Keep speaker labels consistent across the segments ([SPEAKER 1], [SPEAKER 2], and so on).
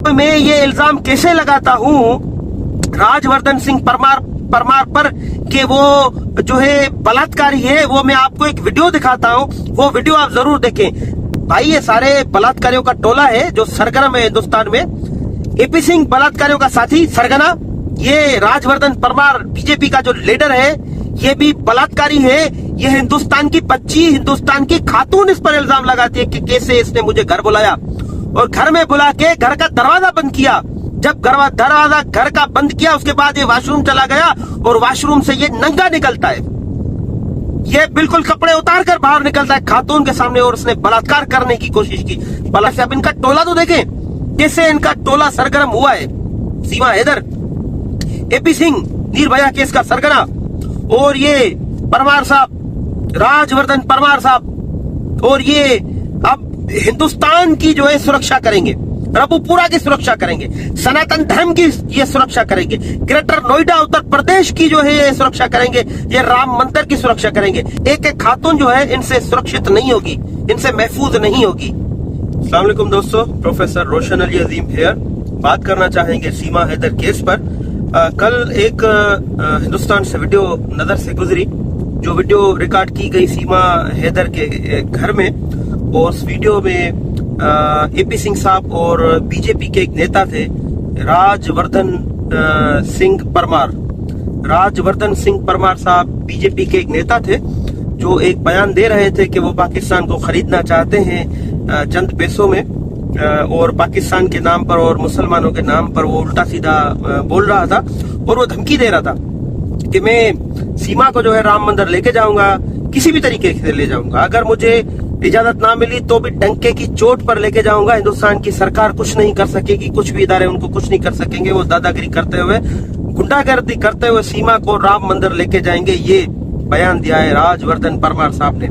[SPEAKER 1] मैं ये इल्जाम कैसे लगाता हूँ राजवर्धन सिंह परमार पर कि वो जो है बलात्कारी है, वो मैं आपको एक वीडियो दिखाता हूँ, वो वीडियो आप जरूर देखें। भाई ये सारे बलात्कारियों का टोला है जो सरगर्म है हिंदुस्तान में। एपी सिंह बलात्कारियों का साथी सरगना, ये राजवर्धन परमार बीजेपी का जो लीडर है ये भी बलात्कारी है। ये हिंदुस्तान की बच्ची, हिंदुस्तान की खातून इस पर इल्जाम लगाती है कि कैसे इसने मुझे घर बुलाया और घर में बुला के घर का दरवाजा बंद किया। जब दरवाजा घर का बंद किया उसके बाद ये वॉशरूम चला गया और वॉशरूम से ये नंगा निकलता है, ये बिल्कुल कपड़े उतार कर बाहर निकलता है खातून के सामने और उसने बलात्कार करने की कोशिश की। से अब इनका टोला तो देखें कैसे इनका टोला सरगर्म हुआ है। सीमा हैदर, एपी सिंह निर्भया केस का सरगना, और ये परमार साहब, राजवर्धन परमार साहब, और ये अब हिंदुस्तान की जो है सुरक्षा करेंगे, रबुपुरा की सुरक्षा करेंगे, सनातन धर्म की ये सुरक्षा करेंगे, ग्रेटर नोएडा उत्तर प्रदेश की जो है ये सुरक्षा करेंगे, ये राम मंदिर की सुरक्षा करेंगे। एक एक खातून जो है इनसे सुरक्षित नहीं होगी, इनसे महफूज नहीं होगी। अस्सलाम वालेकुम दोस्तों, प्रोफेसर रोशन अली अजीम हेयर। बात करना चाहेंगे सीमा हैदर केस पर। कल एक हिंदुस्तान से वीडियो नजर से गुजरी, जो वीडियो रिकॉर्ड की गई सीमा हैदर के घर में, और उस वीडियो में एपी सिंह साहब और बीजेपी के एक नेता थे राजवर्धन सिंह परमार। राजवर्धन सिंह परमार साहब बीजेपी के एक नेता थे जो एक बयान दे रहे थे कि वो पाकिस्तान को खरीदना चाहते हैं चंद पैसों में, और पाकिस्तान के नाम पर और मुसलमानों के नाम पर वो उल्टा सीधा बोल रहा था और वो धमकी दे रहा था कि मैं सीमा को जो है राम मंदिर लेके जाऊंगा, किसी भी तरीके से ले जाऊंगा, अगर मुझे इजाजत ना मिली तो भी डंके की चोट पर लेके जाऊंगा। हिंदुस्तान की सरकार कुछ नहीं कर सकेगी, कुछ भी इदारे उनको कुछ नहीं कर सकेंगे। वो दादागिरी करते हुए, गुंडागर्दी करते हुए सीमा को राम मंदिर लेके जाएंगे, ये बयान दिया है राजवर्धन परमार साहब ने।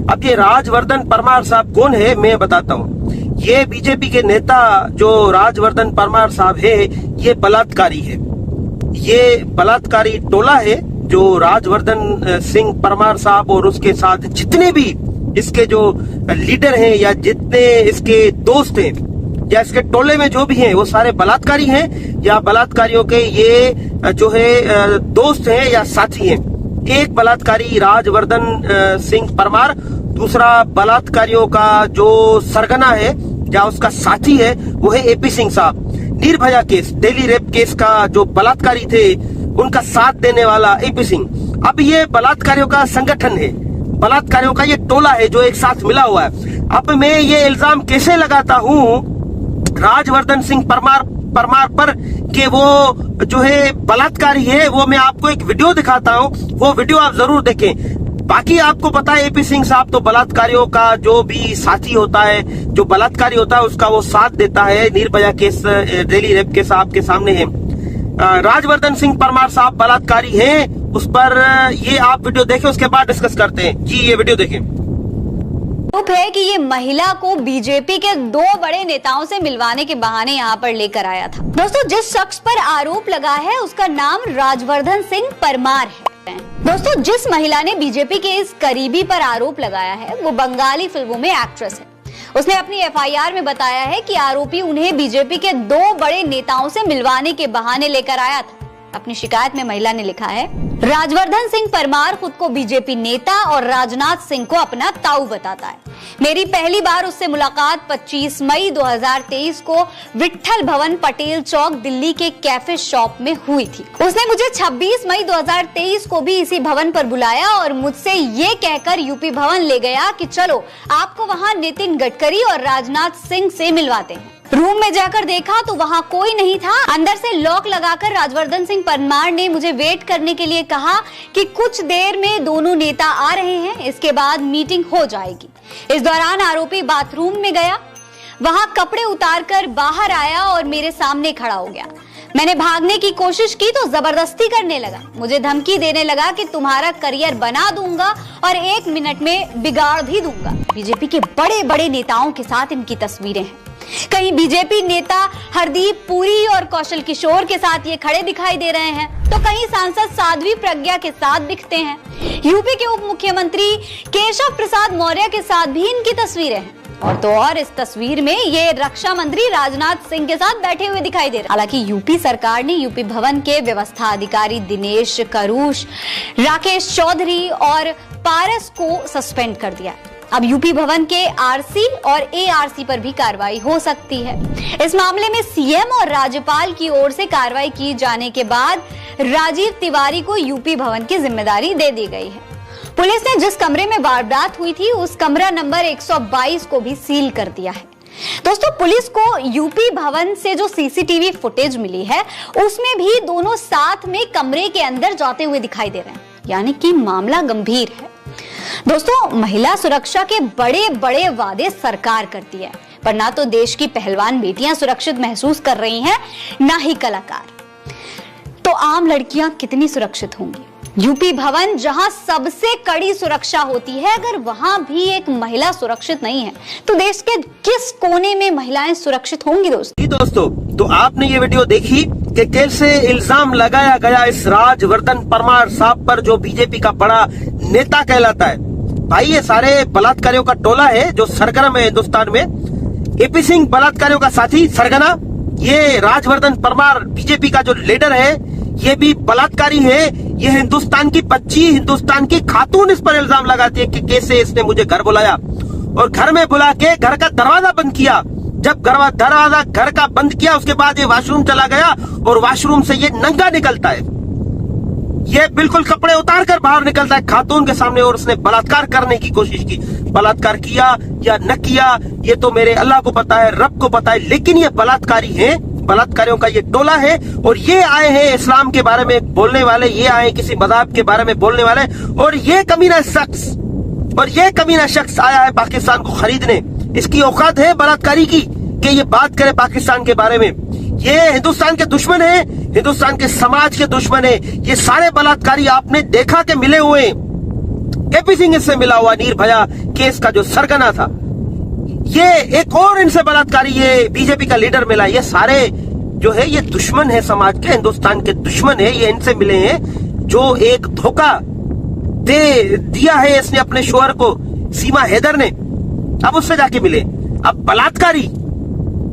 [SPEAKER 1] अब ये राजवर्धन परमार साहब कौन है मैं बताता हूँ। ये बीजेपी के नेता जो राजवर्धन परमार साहब है ये बलात्कारी है, ये बलात्कारी टोला है जो राजवर्धन सिंह परमार साहब और उसके साथ जितने भी इसके जो लीडर हैं या जितने इसके दोस्त हैं या इसके टोले में जो भी हैं वो सारे बलात्कारी हैं या बलात्कारियों के ये जो है दोस्त हैं या साथी हैं। एक बलात्कारी राजवर्धन सिंह परमार, दूसरा बलात्कारियों का जो सरगना है या उसका साथी है वो है एपी सिंह साहब। Nirbhaya case, Delhi rape case का जो बलात्कारी थे उनका साथ देने वाला एपी सिंह। अब ये बलात्कारियों का संगठन है, बलात्कारियों का ये टोला है जो एक साथ मिला हुआ है। अब मैं ये इल्जाम कैसे लगाता हूँ राजवर्धन सिंह परमार पर कि वो जो है बलात्कारी है, वो मैं आपको एक वीडियो दिखाता हूँ, वो वीडियो आप जरूर देखें। बाकी आपको पता है एपी सिंह साहब तो बलात्कारियों का जो भी साथी होता है, जो बलात्कारी होता है उसका वो साथ देता है। Nirbhaya case, Delhi rape case आपके सामने है। राजवर्धन सिंह परमार साहब बलात्कारी हैं, उस पर ये आप वीडियो देखें, उसके बाद डिस्कस करते हैं। जी ये वीडियो देखें।
[SPEAKER 2] आरोप है कि ये महिला को बीजेपी के दो बड़े नेताओं से मिलवाने के बहाने यहाँ पर लेकर आया था। दोस्तों जिस शख्स पर आरोप लगा है उसका नाम राजवर्धन सिंह परमार है। दोस्तों जिस महिला ने बीजेपी के इस करीबी पर आरोप लगाया है वो बंगाली फिल्मों में एक्ट्रेस है। उसने अपनी एफआईआर में बताया है कि आरोपी उन्हें बीजेपी के दो बड़े नेताओं से मिलवाने के बहाने लेकर आया था। अपनी शिकायत में महिला ने लिखा है, राजवर्धन सिंह परमार खुद को बीजेपी नेता और राजनाथ सिंह को अपना ताऊ बताता है। मेरी पहली बार उससे मुलाकात 25 मई 2023 को विट्ठल भवन पटेल चौक दिल्ली के कैफे शॉप में हुई थी। उसने मुझे 26 मई 2023 को भी इसी भवन पर बुलाया और मुझसे ये कहकर यूपी भवन ले गया कि चलो आपको वहाँ नितिन गडकरी और राजनाथ सिंह से मिलवाते हैं। रूम में जाकर देखा तो वहाँ कोई नहीं था। अंदर से लॉक लगाकर राजवर्धन सिंह परमार ने मुझे वेट करने के लिए कहा कि कुछ देर में दोनों नेता आ रहे हैं, इसके बाद मीटिंग हो जाएगी। इस दौरान आरोपी बाथरूम में गया, वहाँ कपड़े उतारकर बाहर आया और मेरे सामने खड़ा हो गया। मैंने भागने की कोशिश की तो जबरदस्ती करने लगा, मुझे धमकी देने लगा कि तुम्हारा करियर बना दूंगा और 1 मिनट में बिगाड़ भी दूंगा। बीजेपी के बड़े बड़े नेताओं के साथ इनकी तस्वीरें हैं। कहीं बीजेपी नेता हरदीप पुरी और कौशल किशोर के साथ ये खड़े दिखाई दे रहे हैं तो कहीं सांसद साध्वी प्रज्ञा के साथ दिखते हैं। यूपी के उप मुख्यमंत्री केशव प्रसाद मौर्य के साथ भी इनकी तस्वीरें हैं। और तो और इस तस्वीर में ये रक्षा मंत्री राजनाथ सिंह के साथ बैठे हुए दिखाई दे रहे हैं। हालांकि यूपी सरकार ने यूपी भवन के व्यवस्था अधिकारी दिनेश करूष, राकेश चौधरी और पारस को सस्पेंड कर दिया है। अब यूपी भवन के आरसी और एआरसी पर भी कार्रवाई हो सकती है। इस मामले में सीएम और राज्यपाल की ओर से कार्रवाई की जाने के बाद राजीव तिवारी को यूपी भवन की जिम्मेदारी दे दी गई है। पुलिस ने जिस कमरे में वारदात हुई थी उस कमरा नंबर 122 को भी सील कर दिया है। दोस्तों, पुलिस को यूपी भवन से जो सीसीटीवी फुटेज मिली है उसमें भी दोनों साथ में कमरे के अंदर जाते हुए दिखाई दे रहे हैं, यानी कि मामला गंभीर है। दोस्तों, महिला सुरक्षा के बड़े बड़े वादे सरकार करती है, पर ना तो देश की पहलवान बेटियां सुरक्षित महसूस कर रही हैं, ना ही कलाकार। तो आम लड़कियां कितनी सुरक्षित होंगी? यूपी भवन जहां सबसे कड़ी सुरक्षा होती है, अगर वहां भी एक महिला सुरक्षित नहीं है तो देश के किस कोने में महिलाएं सुरक्षित होंगी?
[SPEAKER 1] दोस्तों, तो आपने ये वीडियो देखी कि कैसे इल्जाम लगाया गया इस राजवर्धन परमार साहब पर, जो बीजेपी का बड़ा नेता कहलाता है। भाई, ये सारे बलात्कारियों का टोला है जो सरगर्म है हिंदुस्तान में। एपी सिंह बलात्कारियों का साथी सरगना, ये राजवर्धन परमार बीजेपी का जो लीडर है ये भी बलात्कारी है। ये हिंदुस्तान की बच्ची, हिंदुस्तान की खातून इस पर इल्जाम लगाती है कि कैसे इसने मुझे घर बुलाया और घर में बुला के घर का दरवाजा बंद किया। जब दरवाजा घर का बंद किया उसके बाद ये वॉशरूम चला गया और वॉशरूम से ये नंगा निकलता है। ये बिल्कुल कपड़े उतार कर बाहर निकलता है खातून के सामने और उसने बलात्कार करने की कोशिश की। बलात्कार किया या न किया ये तो मेरे अल्लाह को पता है, रब को पता है, लेकिन ये बलात्कारी हैं। बलात्कारियों का ये टोला है और ये आए हैं इस्लाम के बारे में बोलने वाले, ये आए किसी मज़हब के बारे में बोलने वाले, और ये कमीना शख्स आया है पाकिस्तान को खरीदने। इसकी औकात है बलात्कारी की कि ये बात करे पाकिस्तान के बारे में। ये हिंदुस्तान के दुश्मन है, हिंदुस्तान के समाज के दुश्मन है। ये सारे बलात्कारी आपने देखा कि मिले हुए। एपी सिंह से मिला हुआ निर्भया केस का जो सरगना था, ये एक और इनसे बलात्कारी ये बीजेपी का लीडर मिला। ये सारे जो है ये दुश्मन है समाज के, हिंदुस्तान के दुश्मन है। ये इनसे मिले हैं जो एक धोखा दे दिया है इसने अपने शोहर को, सीमा हैदर ने। अब उससे जाके मिले। अब बलात्कारी,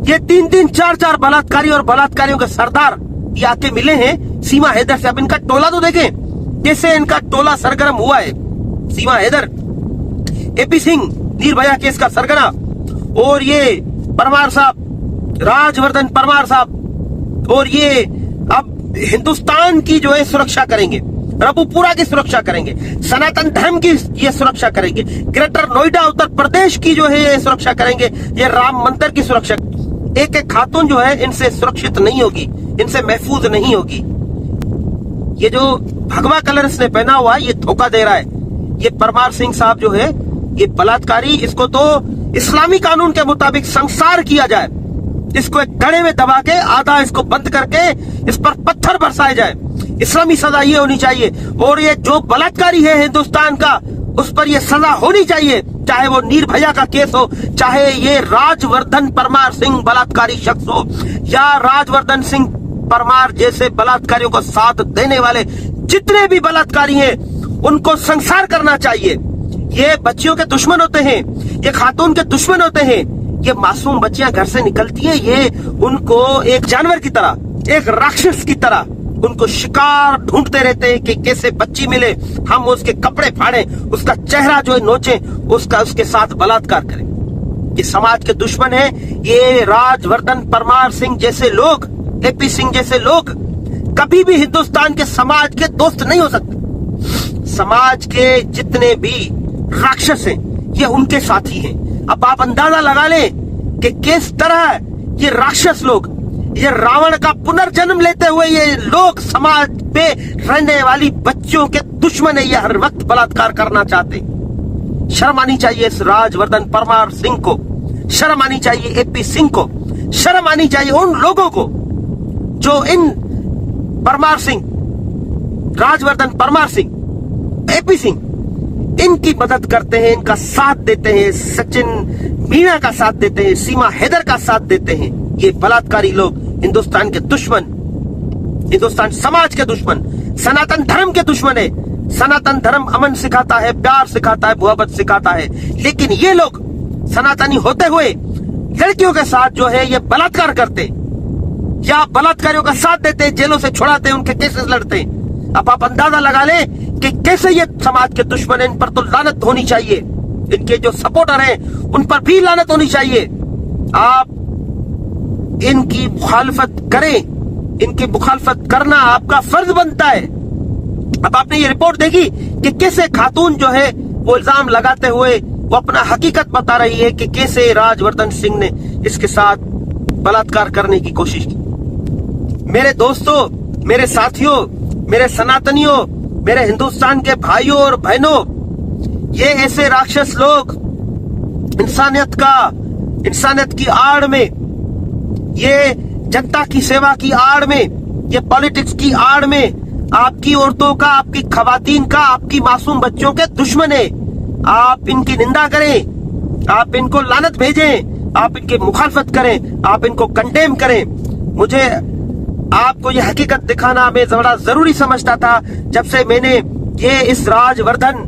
[SPEAKER 1] ये 3-3, 4-4 बलात्कारी और बलात्कारियों के सरदार ये आके मिले हैं सीमा हैदर से। अब इनका टोला तो देखें कैसे इनका टोला सरगर्म हुआ है। सीमा हैदर, एपी सिंह निर्भया केस का सरगना, और ये परमार साहब, राजवर्धन परमार साहब, और ये अब हिंदुस्तान की जो है सुरक्षा करेंगे, रबुपुरा की सुरक्षा करेंगे, सनातन धर्म की ये सुरक्षा करेंगे, ग्रेटर नोएडा उत्तर प्रदेश की जो है ये सुरक्षा करेंगे, ये राम मंदिर की सुरक्षा। एक एक खातून जो है इनसे सुरक्षित नहीं होगी, इनसे महफूज नहीं होगी। ये जो भगवा कलर इसने पहना हुआ है ये धोखा दे रहा है। ये परमार सिंह साहब जो है ये बलात्कारी, इसको तो इस्लामी कानून के मुताबिक संसार किया जाए। इसको एक घड़े में दबा के आधा इसको बंद करके इस पर पत्थर बरसाए जाए। इस्लामी सजा ये होनी चाहिए। और ये जो बलात्कारी है हिंदुस्तान का, उस पर ये सजा होनी चाहिए, चाहे वो निर्भया का केस हो, चाहे ये राजवर्धन परमार सिंह बलात्कारी शख्स हो, या राजवर्धन सिंह परमार जैसे बलात्कारियों को साथ देने वाले जितने भी बलात्कारी हैं उनको संसार करना चाहिए। ये बच्चियों के दुश्मन होते हैं, ये खातून के दुश्मन होते हैं। ये मासूम बच्चियां घर से निकलती हैं, ये उनको एक जानवर की तरह, एक राक्षस की तरह उनको शिकार ढूंढते रहते हैं कि कैसे बच्ची मिले, हम उसके कपड़े फाड़े, उसका चेहरा जो है नोचे, उसके साथ बलात्कार करें। ये समाज के दुश्मन है। ये राजवर्धन परमार सिंह जैसे लोग, एपी सिंह जैसे लोग कभी भी हिंदुस्तान के समाज के दोस्त नहीं हो सकते। समाज के जितने भी राक्षस हैं ये उनके साथी हैं। अब आप अंदाजा लगा लें कि किस तरह ये राक्षस लोग, ये रावण का पुनर्जन्म लेते हुए ये लोग समाज पे रहने वाली बच्चियों के दुश्मन है। ये हर वक्त बलात्कार करना चाहते। शर्म आनी चाहिए इस राजवर्धन परमार सिंह को, शर्म आनी चाहिए एपी सिंह को, शर्म आनी चाहिए उन लोगों को जो इन परमार सिंह, राजवर्धन परमार सिंह, एपी सिंह, इनकी मदद करते हैं, इनका साथ देते हैं, सचिन मीणा का साथ देते हैं, सीमा हैदर का साथ देते हैं। ये बलात्कारी लोग हिंदुस्तान के दुश्मन, हिंदुस्तान समाज के दुश्मन, सनातन धर्म के दुश्मन है। सनातन धर्म अमन सिखाता है, प्यार सिखाता है, मोहब्बत सिखाता है, लेकिन ये लोग सनातनी होते हुए लड़कियों के साथ जो है ये बलात्कार करते या बलात्कारियों का साथ देते, जेलों से छुड़ाते, उनके केसेस लड़ते। अब आप अंदाजा लगा लें कि कैसे ये समाज के दुश्मन हैं। इन पर तो लानत होनी चाहिए, इनके जो सपोर्टर हैं उन पर भी लानत होनी चाहिए। आप इनकी मुखालफत करें, इनकी मुखालफत करना आपका फर्ज बनता है। अब आपने ये रिपोर्ट देखी कि कैसे खातून जो है वो इल्जाम लगाते हुए वो अपना हकीकत बता रही है कि कैसे राजवर्धन सिंह ने इसके साथ बलात्कार करने की कोशिश की। मेरे दोस्तों, मेरे साथियों, मेरे सनातनियों, मेरे हिंदुस्तान के भाइयों और बहनों, ये ऐसे राक्षस लोग इंसानियत की आड़ में, ये जनता की सेवा की आड़ में, ये पॉलिटिक्स की आड़ में आपकी औरतों का, आपकी खवातीन का, आपकी मासूम बच्चों के दुश्मन है। आप इनकी निंदा करें, आप इनको लानत भेजें, आप इनकी मुखालफत करें, आप इनको कंडेम करें। मुझे आपको ये हकीकत दिखाना मैं बड़ा जरूरी समझता था जब से मैंने ये इस राजवर्धन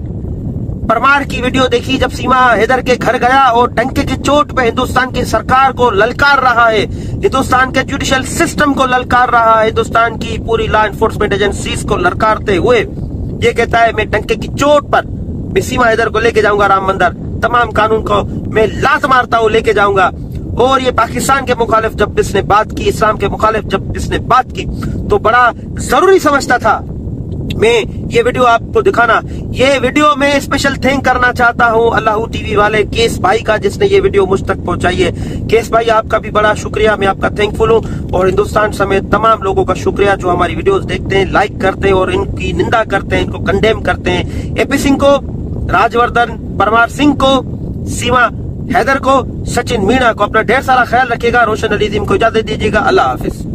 [SPEAKER 1] परमार की वीडियो देखी, जब सीमा हैदर के घर गया और डंके की चोट पे हिंदुस्तान की सरकार को ललकार रहा है, हिंदुस्तान के जुडिशियल सिस्टम को ललकार रहा है, हिंदुस्तान की पूरी लॉ एनफोर्समेंट एजेंसीज को ललकारते हुए ये कहता है मैं डंके की चोट पर मैं सीमा हैदर को लेके जाऊंगा राम मंदिर, तमाम कानून को मैं लात मारता हूं लेके जाऊंगा। और ये पाकिस्तान के मुखालिफ जब इसने बात की, इस्लाम के मुखालिफ जब इसने बात की, तो बड़ा जरूरी समझता था मैं ये वीडियो आपको दिखाना। ये वीडियो में स्पेशल थैंक करना चाहता हूँ अल्लाह टीवी वाले केस भाई का, जिसने ये वीडियो मुझ तक पहुंचाई है। केस भाई, आपका भी बड़ा शुक्रिया, मैं आपका थैंकफुल हूँ। और हिंदुस्तान समेत तमाम लोगों का शुक्रिया जो हमारी वीडियोस देखते हैं, लाइक करते हैं और इनकी निंदा करते हैं, इनको कंडेम करते हैं। एपी सिंह को, राजवर्धन परमार सिंह को, सीमा हैदर को, सचिन मीणा को। अपना ढेर सारा ख्याल रखिएगा। रोशन अलीजीम को इजाजत दीजिएगा। अल्लाह हाफिज।